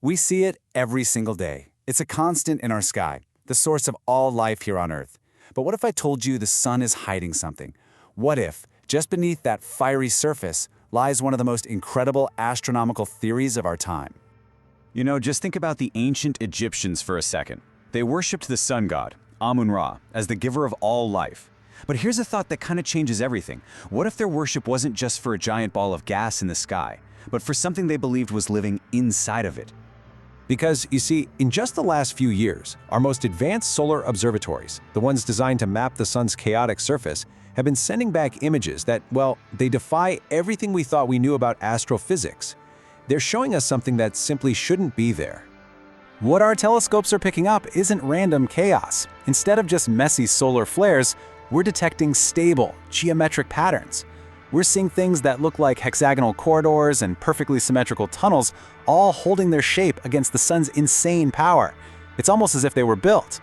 We see it every single day. It's a constant in our sky, the source of all life here on Earth. But what if I told you the sun is hiding something? What if, just beneath that fiery surface, lies one of the most incredible astronomical theories of our time? Just think about the ancient Egyptians for a second. They worshipped the sun god, Amun-Ra, as the giver of all life. But here's a thought that kind of changes everything. What if their worship wasn't just for a giant ball of gas in the sky, but for something they believed was living inside of it? Because, you see, in just the last few years, our most advanced solar observatories, the ones designed to map the sun's chaotic surface, have been sending back images that, well, they defy everything we thought we knew about astrophysics. They're showing us something that simply shouldn't be there. What our telescopes are picking up isn't random chaos. Instead of just messy solar flares, we're detecting stable, geometric patterns. We're seeing things that look like hexagonal corridors and perfectly symmetrical tunnels, all holding their shape against the sun's insane power. It's almost as if they were built.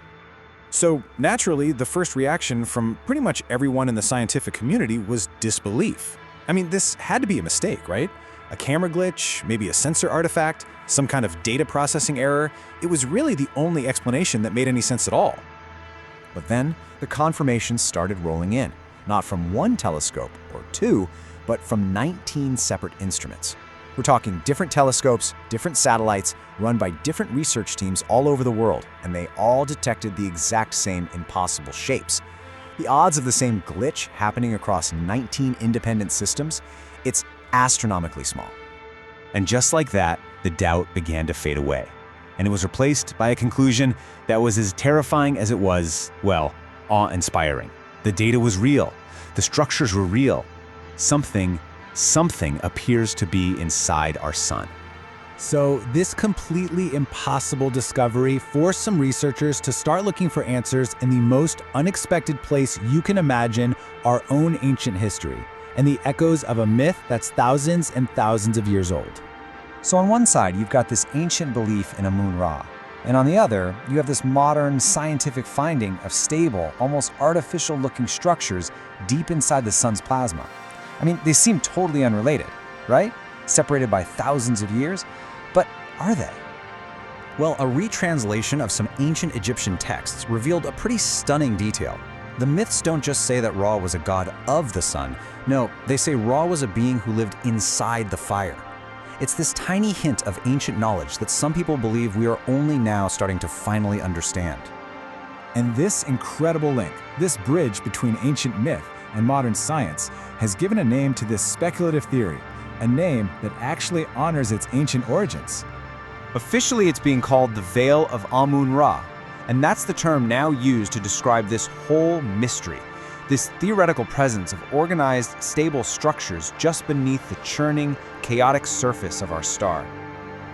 So, naturally, the first reaction from pretty much everyone in the scientific community was disbelief. I mean, this had to be a mistake, right? A camera glitch, maybe a sensor artifact, some kind of data processing error. It was really the only explanation that made any sense at all. But then, the confirmations started rolling in. Not from one telescope or two, but from 19 separate instruments. We're talking different telescopes, different satellites, run by different research teams all over the world, and they all detected the exact same impossible shapes. The odds of the same glitch happening across 19 independent systems, it's astronomically small. And just like that, the doubt began to fade away. And it was replaced by a conclusion that was as terrifying as it was, well, awe-inspiring. The data was real. The structures were real. Something appears to be inside our sun. So this completely impossible discovery forced some researchers to start looking for answers in the most unexpected place you can imagine, our own ancient history, and the echoes of a myth that's thousands and thousands of years old. So on one side, you've got this ancient belief in Amun-Ra, and on the other, you have this modern scientific finding of stable, almost artificial-looking structures deep inside the sun's plasma. I mean, they seem totally unrelated, right? Separated by thousands of years, but are they? Well, a retranslation of some ancient Egyptian texts revealed a pretty stunning detail. The myths don't just say that Ra was a god of the sun. No, they say Ra was a being who lived inside the fire. It's this tiny hint of ancient knowledge that some people believe we are only now starting to finally understand. And this incredible link, this bridge between ancient myth and modern science, has given a name to this speculative theory, a name that actually honors its ancient origins. Officially, it's being called the Veil of Amun-Ra, and that's the term now used to describe this whole mystery, this theoretical presence of organized, stable structures just beneath the churning, chaotic surface of our star.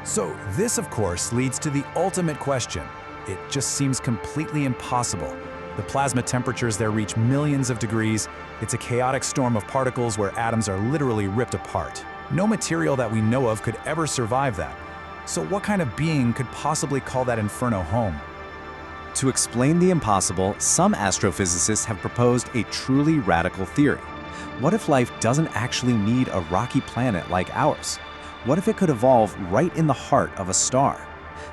So this, of course, leads to the ultimate question. It just seems completely impossible. The plasma temperatures there reach millions of degrees. It's a chaotic storm of particles where atoms are literally ripped apart. No material that we know of could ever survive that. So what kind of being could possibly call that inferno home? To explain the impossible, some astrophysicists have proposed a truly radical theory. What if life doesn't actually need a rocky planet like ours? What if it could evolve right in the heart of a star?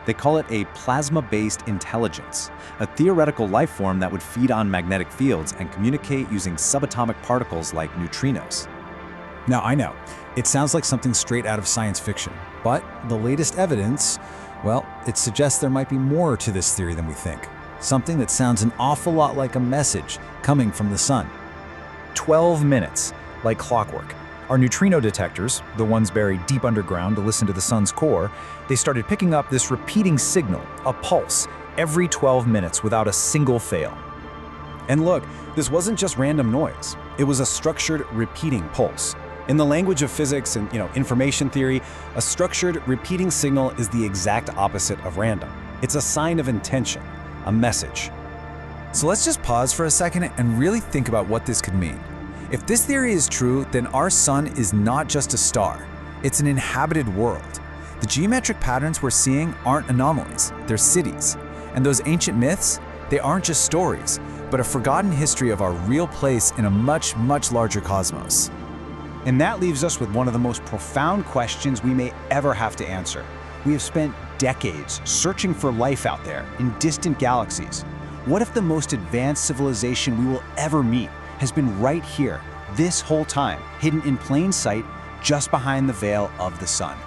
They call it a plasma-based intelligence, a theoretical life form that would feed on magnetic fields and communicate using subatomic particles like neutrinos. Now, I know, it sounds like something straight out of science fiction, but the latest evidence, well, it suggests there might be more to this theory than we think. Something that sounds an awful lot like a message coming from the sun. 12 minutes, like clockwork. Our neutrino detectors, the ones buried deep underground to listen to the sun's core, they started picking up this repeating signal, a pulse, every 12 minutes without a single fail. And look, this wasn't just random noise. It was a structured, repeating pulse. In the language of physics and information theory, a structured, repeating signal is the exact opposite of random. It's a sign of intention, a message. So let's just pause for a second and really think about what this could mean. If this theory is true, then our sun is not just a star. It's an inhabited world. The geometric patterns we're seeing aren't anomalies, they're cities. And those ancient myths, they aren't just stories, but a forgotten history of our real place in a much, much larger cosmos. And that leaves us with one of the most profound questions we may ever have to answer. We have spent decades searching for life out there in distant galaxies. What if the most advanced civilization we will ever meet has been right here, this whole time, hidden in plain sight, just behind the veil of the sun?